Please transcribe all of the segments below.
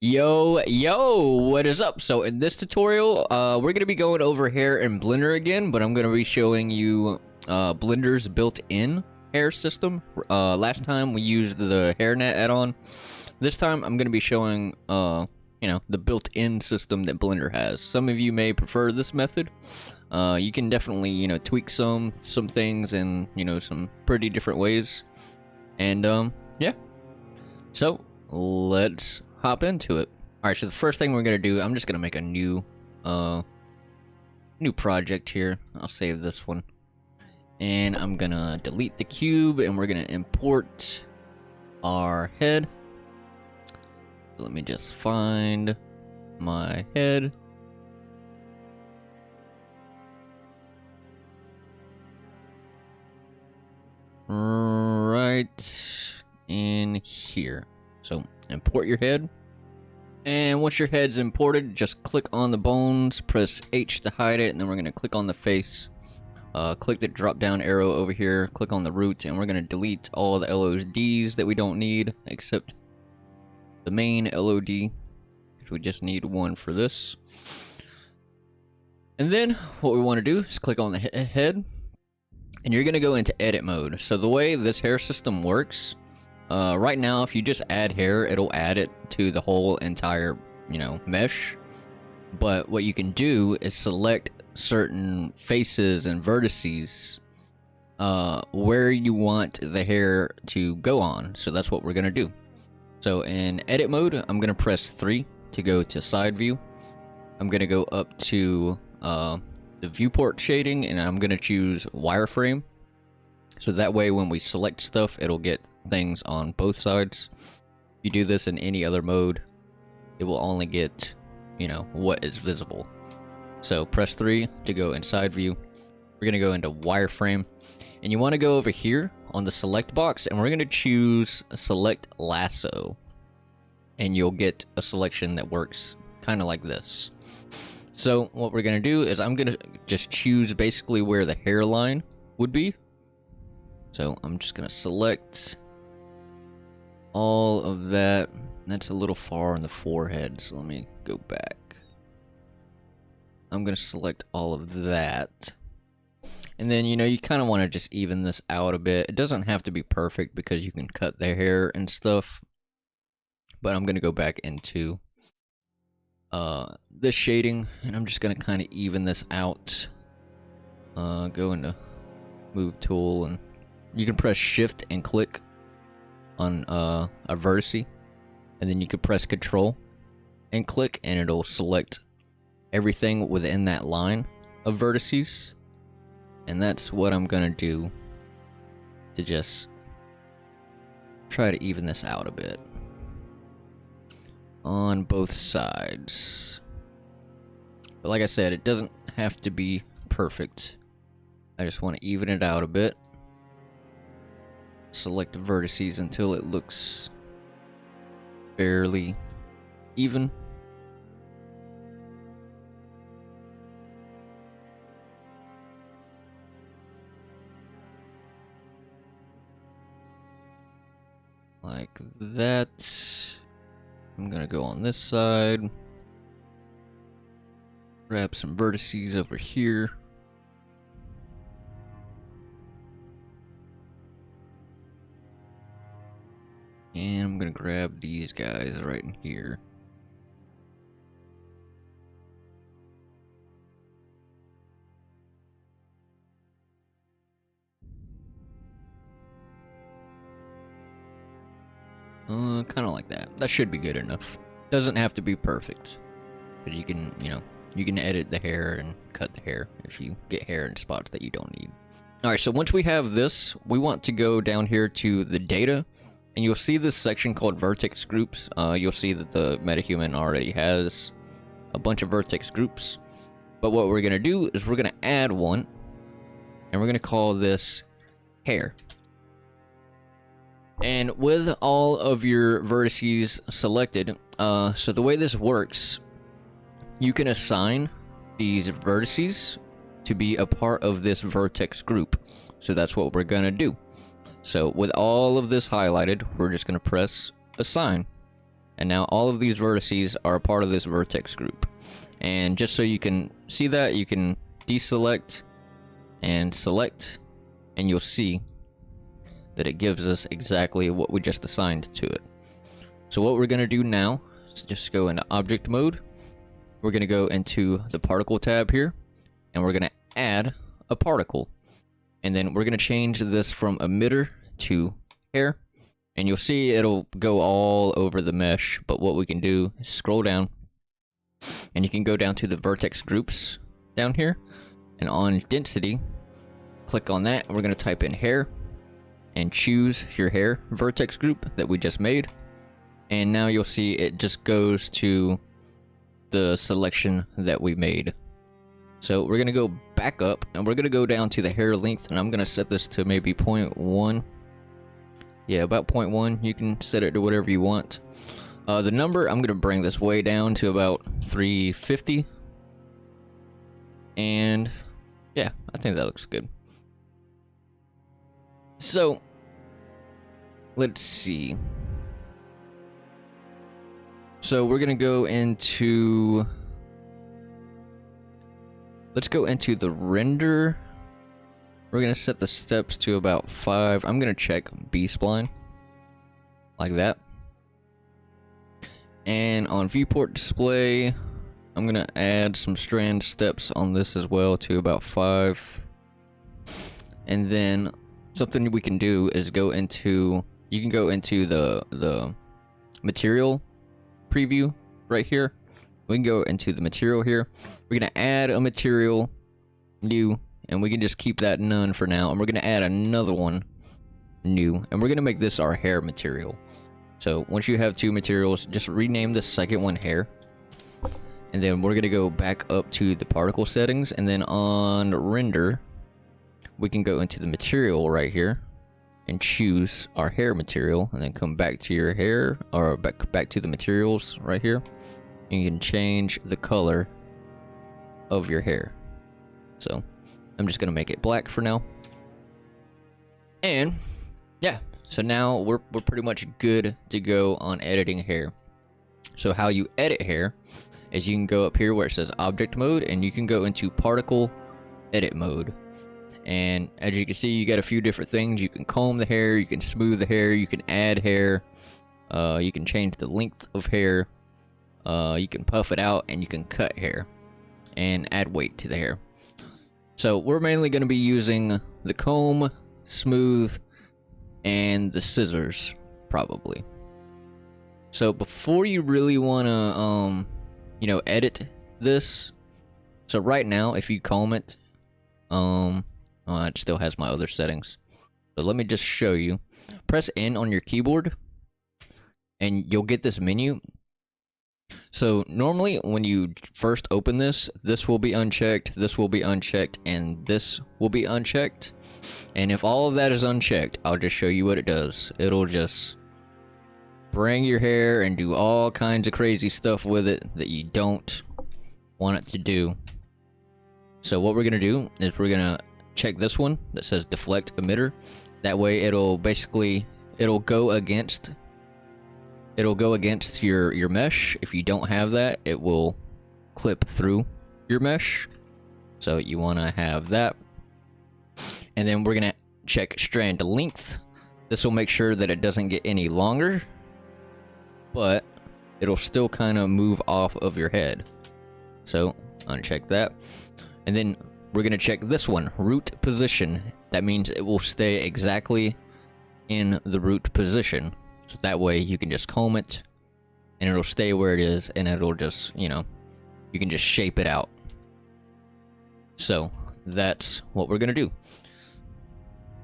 Yo, what is up? So in this tutorial, we're going to be going over hair in Blender again, but I'm going to be showing you Blender's built-in hair system. Last time we used the hairnet add-on. This time I'm going to be showing, the built-in system that Blender has. Some of you may prefer this method. You can definitely, tweak some things in, some pretty different ways. And, yeah. So, let's hop into it. Alright, so the first thing we're gonna do, I'm just gonna make a new project here. I'll save this one. And I'm gonna delete the cube and we're gonna import our head. Let me just find my head. Right in here. So import your head, and once your head's imported, just click on the bones, press H to hide it, and then we're going to click on the face, click the drop down arrow over here, click on the root, and we're going to delete all the LODs that we don't need except the main LOD, because we just need one for this. And then what we want to do is click on the head, and you're going to go into edit mode. So the way this hair system works, right now, if you just add hair, it'll add it to the whole entire, mesh. But what you can do is select certain faces and vertices where you want the hair to go on. So that's what we're going to do. So in edit mode, I'm going to press 3 to go to side view. I'm going to go up to the viewport shading, and I'm going to choose wireframe. So that way when we select stuff, it'll get things on both sides. If you do this in any other mode, it will only get, what is visible. So press 3 to go inside view. We're going to go into wireframe. And you want to go over here on the select box, and we're going to choose select lasso. And you'll get a selection that works kind of like this. So what we're going to do is I'm going to just choose basically where the hairline would be. So I'm just going to select all of that. That's a little far on the forehead, so let me go back. I'm going to select all of that. And then, you kind of want to just even this out a bit. It doesn't have to be perfect because you can cut the hair and stuff. But I'm going to go back into this shading, and I'm just going to kind of even this out. Go into move tool, and you can press shift and click on a vertice, and then you can press control and click, and it'll select everything within that line of vertices. And that's what I'm gonna do to just try to even this out a bit on both sides. But like I said, it doesn't have to be perfect. I just want to even it out a bit. Select the vertices until it looks fairly even. Like that. I'm gonna go on this side. Grab some vertices over here. And I'm gonna grab these guys right in here. Kind of like that. That should be good enough. Doesn't have to be perfect, but you can, you can edit the hair and cut the hair if you get hair in spots that you don't need. All right, so once we have this, we want to go down here to the data. And you'll see this section called Vertex Groups. You'll see that the MetaHuman already has a bunch of Vertex Groups. But what we're going to do is we're going to add one. And we're going to call this Hair. And with all of your vertices selected, so the way this works, you can assign these vertices to be a part of this Vertex Group. So that's what we're going to do. So with all of this highlighted, we're just going to press assign. And now all of these vertices are a part of this vertex group. And just so you can see that, you can deselect and select, and you'll see that it gives us exactly what we just assigned to it. So what we're going to do now is just go into object mode. We're going to go into the particle tab here, and we're going to add a particle. And then we're going to change this from emitter to hair. And you'll see it'll go all over the mesh, but what we can do is scroll down, and you can go down to the vertex groups down here, and on density, click on that, and we're going to type in hair, and choose your hair vertex group that we just made. And now you'll see it just goes to the selection that we made. So we're going to go back up, and we're going to go down to the hair length, and I'm going to set this to maybe 0.1. Yeah, about 0.1. You can set it to whatever you want. The number, I'm going to bring this way down to about 350. And yeah, I think that looks good. So, let's see. So we're going to go into... Let's go into the render. We're going to set the steps to about 5. I'm going to check B-spline. Like that. And on viewport display, I'm going to add some strand steps on this as well to about 5. And then something we can do is go into... You can go into the material preview right here. We can go into the material here. We're going to add a material new, and we can just keep that none for now. And we're going to add another one new, and we're going to make this our hair material. So once you have 2 materials, just rename the second one hair. And then we're going to go back up to the particle settings, and then on render, we can go into the material right here and choose our hair material, and then come back to your hair, or back to the materials right here. And you can change the color of your hair. So I'm just gonna make it black for now. And yeah, so now we're pretty much good to go on editing hair. So how you edit hair is you can go up here where it says object mode, and you can go into particle edit mode. And as you can see, you got a few different things. You can comb the hair, you can smooth the hair, you can add hair, you can change the length of hair, you can puff it out, and you can cut hair and add weight to the hair. So we're mainly going to be using the comb, smooth, and the scissors probably. So before you really want to edit this, so right now if you comb it, it still has my other settings. So let me just show you. Press N on your keyboard, and you'll get this menu. So normally when you first open this, this will be unchecked, this will be unchecked, and this will be unchecked. And if all of that is unchecked, I'll just show you what it does. It'll just bring your hair and do all kinds of crazy stuff with it that you don't want it to do. So what we're going to do is we're going to check this one that says deflect emitter. That way it'll go against your mesh. If you don't have that, it will clip through your mesh. So you want to have that. And then we're going to check strand length. This will make sure that it doesn't get any longer, but it'll still kind of move off of your head. So uncheck that. And then we're going to check this one, root position. That means it will stay exactly in the root position. So that way you can just comb it and it'll stay where it is, and it'll just, you can just shape it out. So that's what we're going to do.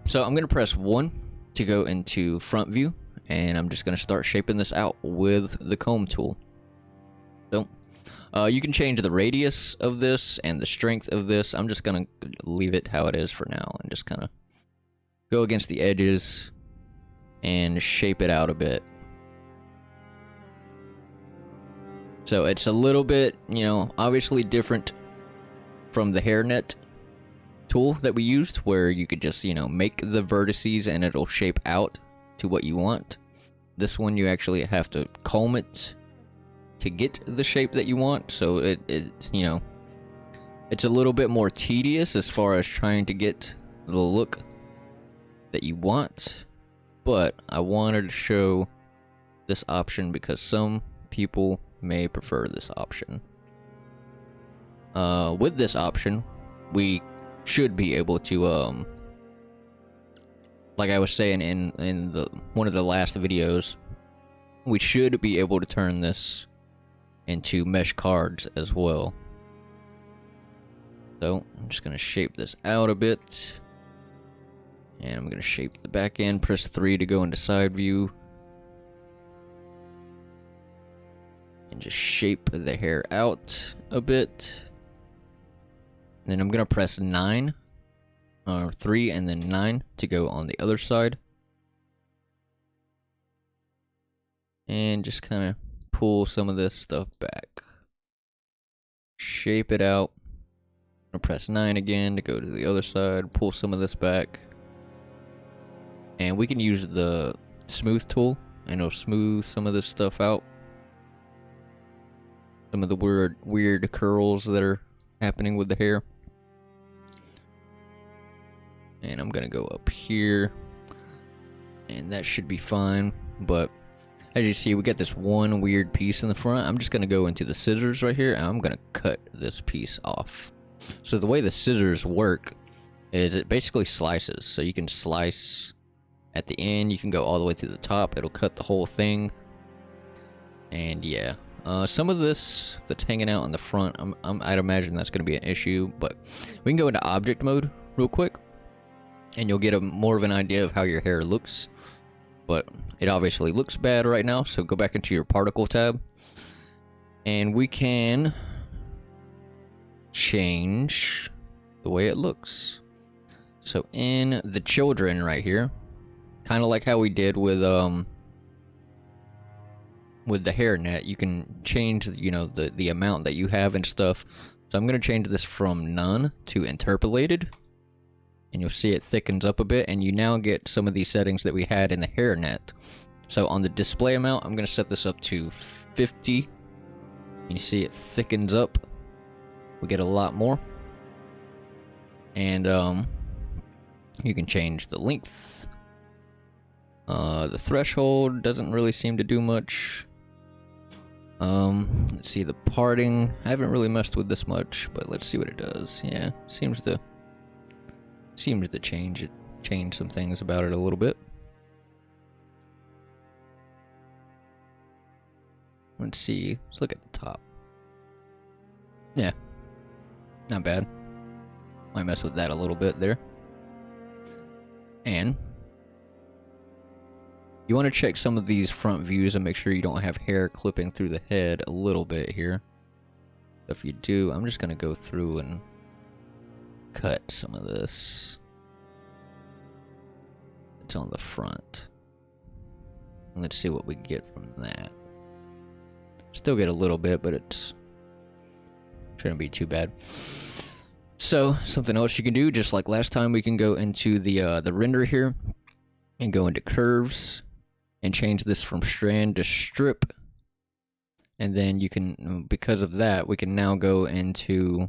So I'm going to press 1 to go into front view, and I'm just going to start shaping this out with the comb tool. So you can change the radius of this and the strength of this. I'm just going to leave it how it is for now and just kind of go against the edges and shape it out a bit. So it's a little bit, obviously different from the hairnet tool that we used, where you could just, make the vertices and it'll shape out to what you want. This one you actually have to comb it to get the shape that you want, so it's you know, it's a little bit more tedious as far as trying to get the look that you want, but I wanted to show this option because some people may prefer this option. With this option, we should be able to, like I was saying in the one of the last videos, we should be able to turn this into mesh cards as well. So I'm just gonna shape this out a bit, and I'm gonna shape the back end. Press 3 to go into side view, and just shape the hair out a bit. And then I'm gonna press 9, or 3 and then 9 to go on the other side. And just kind of pull some of this stuff back. Shape it out. I'm gonna press 9 again to go to the other side, pull some of this back. And we can use the smooth tool, and it'll smooth some of this stuff out. Some of the weird curls that are happening with the hair. And I'm gonna go up here, and that should be fine. But as you see, we got this one weird piece in the front. I'm just gonna go into the scissors right here, and I'm gonna cut this piece off. So the way the scissors work is it basically slices. So you can slice at the end, you can go all the way to the top. It'll cut the whole thing. And yeah, some of this that's hanging out in the front, I'd imagine that's gonna be an issue. But we can go into object mode real quick, and you'll get more of an idea of how your hair looks. But it obviously looks bad right now, so go back into your particle tab, and we can change the way it looks. So in the children right here, kind of like how we did with the hairnet, you can change, you know, the amount that you have and stuff. So I'm gonna change this from none to interpolated. And you'll see it thickens up a bit, and you now get some of these settings that we had in the hairnet. So on the display amount, I'm going to set this up to 50. And you see it thickens up. We get a lot more. And you can change the length. The threshold doesn't really seem to do much. Let's see, the parting. I haven't really messed with this much, but let's see what it does. Yeah, seems to change some things about it a little bit. Let's see. Let's look at the top. Yeah, not bad. Might mess with that a little bit there. And you want to check some of these front views and make sure you don't have hair clipping through the head a little bit here. If you do, I'm just going to go through and cut some of this. It's on the front. Let's see what we get from that. Still get a little bit, but it's shouldn't be too bad. So something else you can do, just like last time, we can go into the render here and go into curves and change this from strand to strip. And then you can, because of that, we can now go into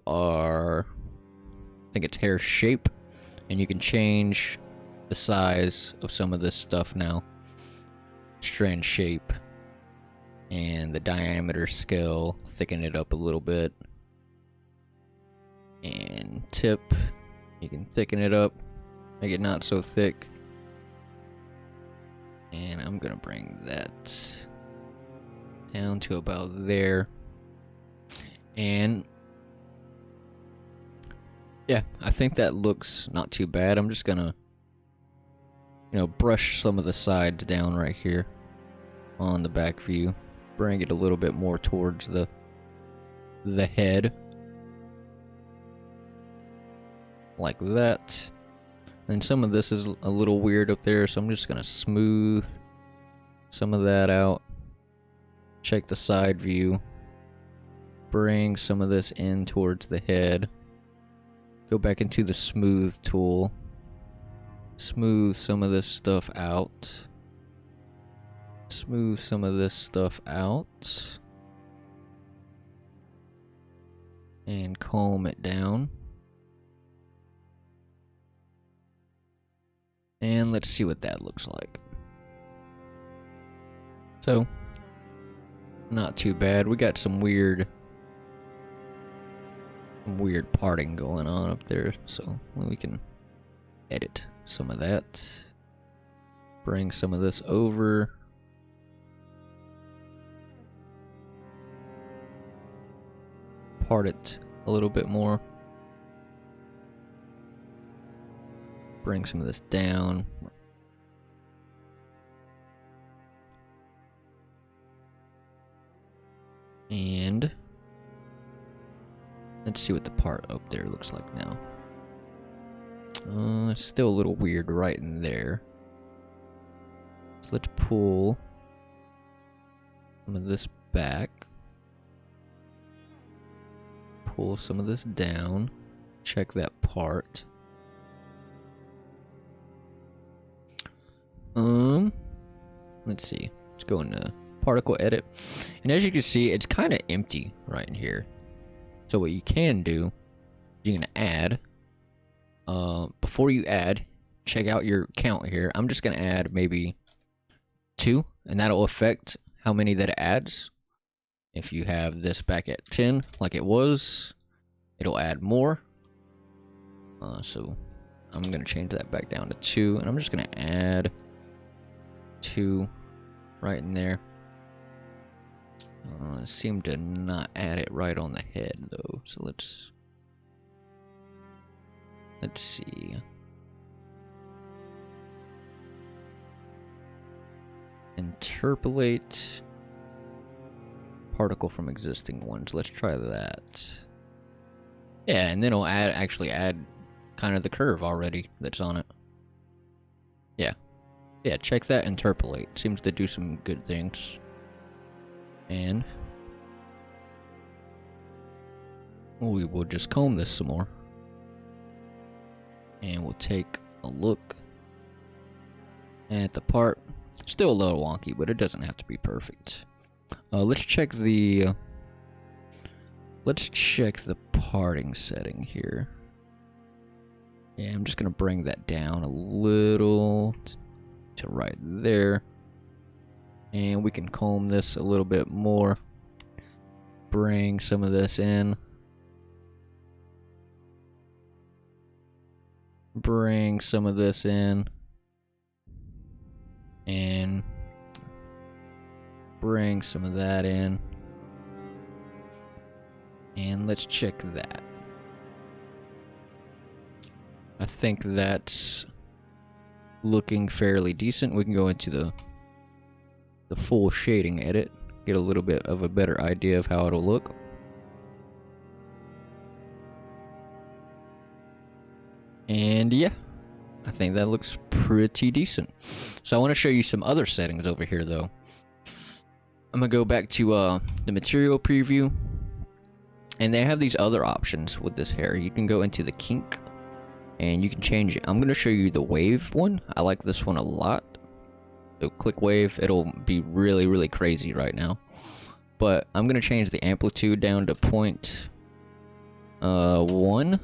our, I think it's hair shape, and you can change the size of some of this stuff now. Strand shape and the diameter scale, thicken it up a little bit. And tip, you can thicken it up, make it not so thick. And I'm gonna bring that down to about there. And yeah, I think that looks not too bad. I'm just gonna, you know, brush some of the sides down right here on the back view. Bring it a little bit more towards the head. Like that. And some of this is a little weird up there, so I'm just gonna smooth some of that out. Check the side view. Bring some of this in towards the head. Go back into the smooth tool. Smooth some of this stuff out. Smooth some of this stuff out. And comb it down. And let's see what that looks like. So, not too bad. We got some weird parting going on up there, so we can edit some of that. Bring some of this over. Part it a little bit more. Bring some of this down. And let's see what the part up there looks like now. It's still a little weird right in there. So let's pull some of this back. Pull some of this down. Check that part. Let's see. Let's go into particle edit. And as you can see, it's kind of empty right in here. So what you can do, you can add. Before you add, check out your count here. I'm just gonna add maybe 2, and that'll affect how many that it adds. If you have this back at 10, like it was, it'll add more. So I'm gonna change that back down to 2, and I'm just gonna add 2 right in there. Seem to not add it right on the head though, so let's see. Interpolate particle from existing ones. Let's try that. Yeah, and then it'll actually add kind of the curve already that's on it. Yeah, check that interpolate. Seems to do some good things. And we will just comb this some more. And we'll take a look at the part. Still a little wonky, but it doesn't have to be perfect. Let's check the parting setting here. Yeah, I'm just gonna bring that down a little to right there. And we can comb this a little bit more. Bring some of this in. Bring some of this in. And bring some of that in. And let's check that. I think that's looking fairly decent. We can go into the full shading edit, get a little bit of a better idea of how it'll look. And yeah, I think that looks pretty decent. So I want to show you some other settings over here though. I'm gonna go back to the material preview, and they have these other options with this hair. You can go into the kink and you can change it. I'm gonna show you the wave one. I like this one a lot. So click wave, it'll be really, really crazy right now. But I'm gonna change the amplitude down to 0.1.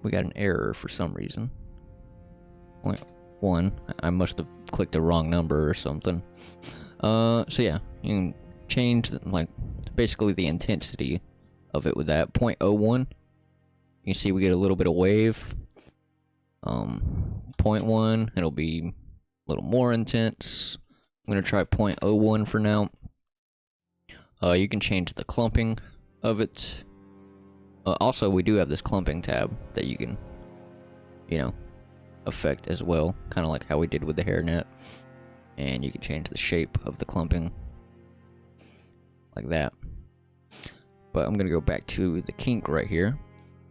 We got an error for some reason. 0.1. I must have clicked the wrong number or something. So yeah, you can change like basically the intensity of it with that 0.01. You can see we get a little bit of wave. 0.1, it'll be a little more intense. I'm gonna try 0.01 for now. You can change the clumping of it. Also, we do have this clumping tab that you can, affect as well, kind of like how we did with the hairnet. And you can change the shape of the clumping like that. But I'm gonna go back to the kink right here,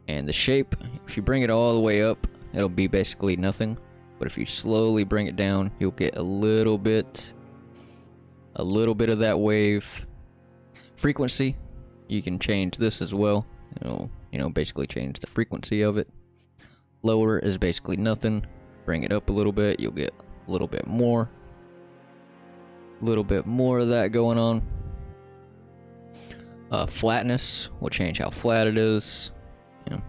and the shape, if you bring it all the way up, it'll be basically nothing. But if you slowly bring it down, you'll get a little bit of that wave. Frequency, you can change this as well. It'll you know, basically change the frequency of it. Lower is basically nothing. Bring it up a little bit, you'll get a little bit more. A little bit more of that going on. Flatness will change how flat it is. You know,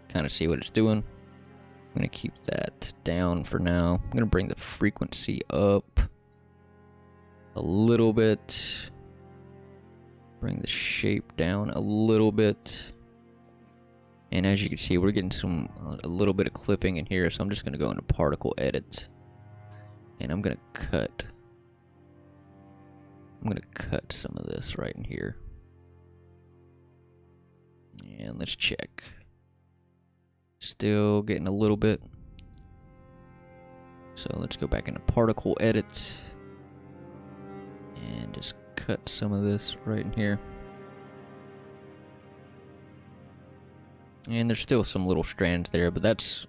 kind of see what it's doing. I'm gonna keep that down for now. I'm gonna bring the frequency up a little bit. Bring the shape down a little bit. And as you can see, we're getting a little bit of clipping in here, so I'm just gonna go into particle edit. And I'm gonna cut some of this right in here. And let's check. Still getting a little bit. So let's go back into particle edit. And just cut some of this right in here. And there's still some little strands there, but that's,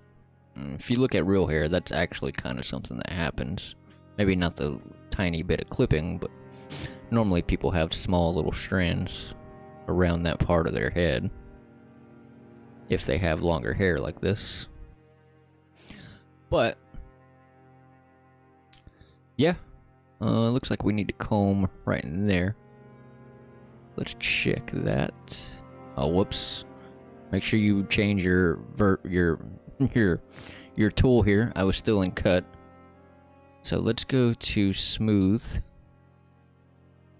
if you look at real hair, that's actually kind of something that happens. Maybe not the tiny bit of clipping, but normally people have small little strands around that part of their head if they have longer hair like this. But yeah, looks like we need to comb right in there. Let's check that. Oh, whoops. Make sure you change your tool here. I was still in cut. So let's go to smooth.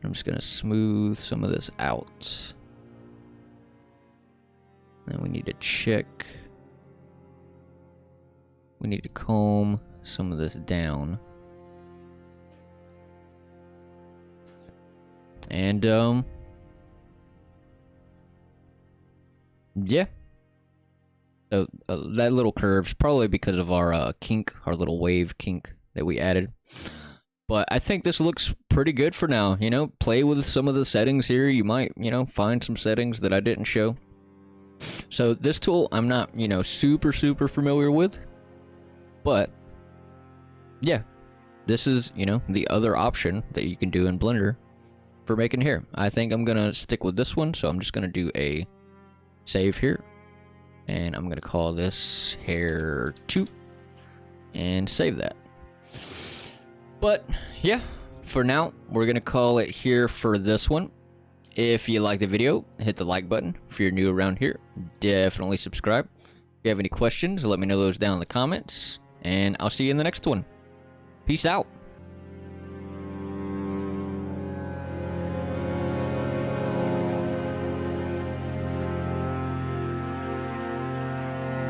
I'm just gonna smooth some of this out. Then we need to check. We need to comb some of this down. And yeah. So that little curve's probably because of our kink, our little wave kink that we added. But I think this looks pretty good for now. You know, play with some of the settings here. You might, you know, find some settings that I didn't show. So this tool I'm not, you know, super familiar with. But yeah, this is, you know, the other option that you can do in Blender for making hair. I think I'm gonna stick with this one, so I'm just gonna do a save here. And I'm gonna call this hair 2 and save that. But yeah, for now, we're gonna call it here for this one. If you like the video, hit the like button. If you're new around here, definitely subscribe. If you have any questions, let me know those down in the comments. And I'll see you in the next one. Peace out.